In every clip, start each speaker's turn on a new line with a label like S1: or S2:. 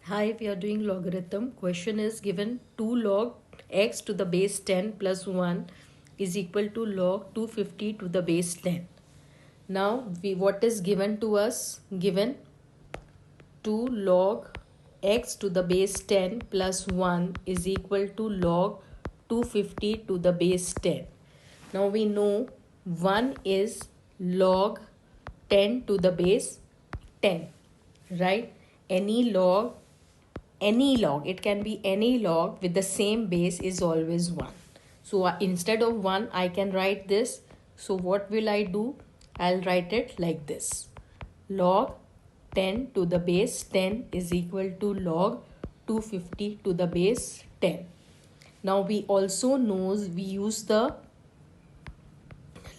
S1: Hi, we are doing logarithm. Question is given 2 log x to the base 10 plus 1 is equal to log 250 to the base 10. Now, what is given to us? Given 2 log x to the base 10 plus 1 is equal to log 250 to the base 10. Now, we know 1 is log 10 to the base 10, right? Any log, it can be any log with the same base is always 1. So instead of 1 I can write this. So what will I do? I'll write it like this: log 10 to the base 10 is equal to log 250 to the base 10. Now we also knows we use the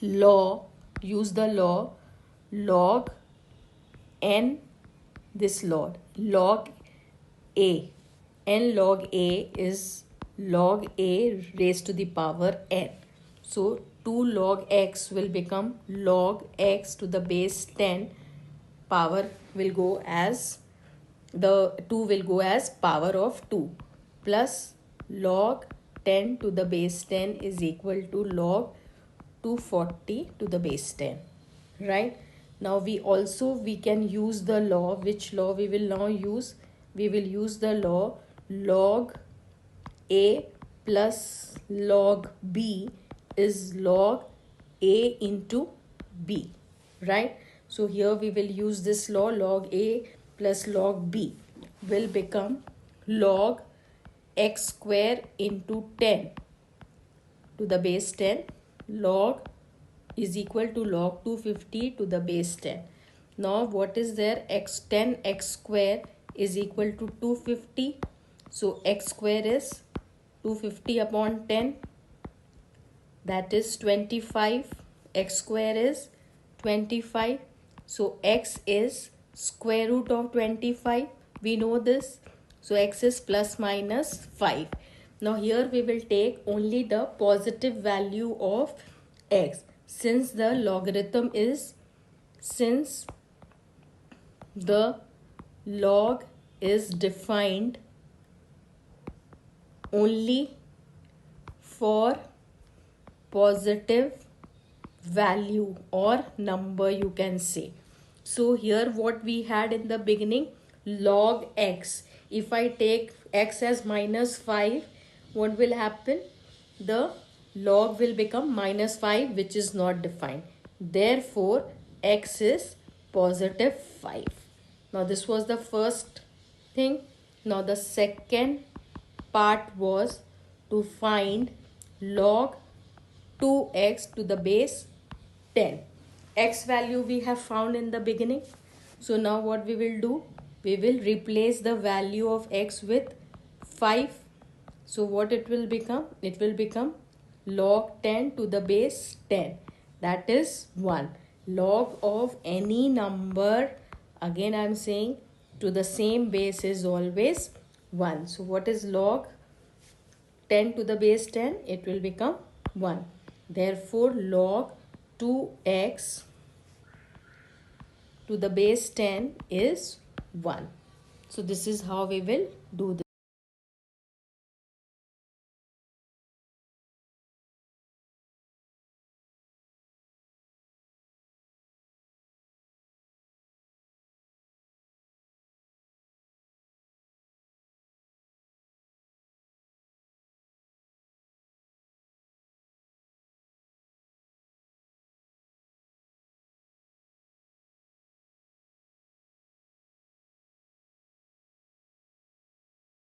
S1: law log n, this log a. N log a is log a raised to the power n. So 2 log x will become log x to the base 10. Power will go as, the 2 will go as power of 2, plus log 10 to the base 10 is equal to log 240 to the base 10, right? Now we can use the law. Which law we will now use? We will use the law log a plus log b is log a into b, right? So here we will use this law. Log a plus log b will become log x square into 10 to the base 10. Log is equal to log 250 to the base 10. Now what is there? 10x square is equal to 250. So x square is 250 upon 10. That is 25. X square is 25. So x is square root of 25. We know this. So x is plus minus 5. Now here we will take only the positive value of x. Since the logarithm is, since the log is defined only for positive value or number, you can say. So here what we had in the beginning, log x. If I take x as minus 5, what will happen? The log will become minus 5, which is not defined. Therefore, x is positive 5. Now this was the first thing. Now the second part was to find log 2x to the base 10. X value we have found in the beginning. So now what we will do? We will replace the value of x with 5. So what it will become? It will become log 10 to the base 10. That is 1. Log of any number, again I am saying, to the same base is always 1. So what is log 10 to the base 10? It will become 1. Therefore log 2x to the base 10 is 1. So this is how we will do this.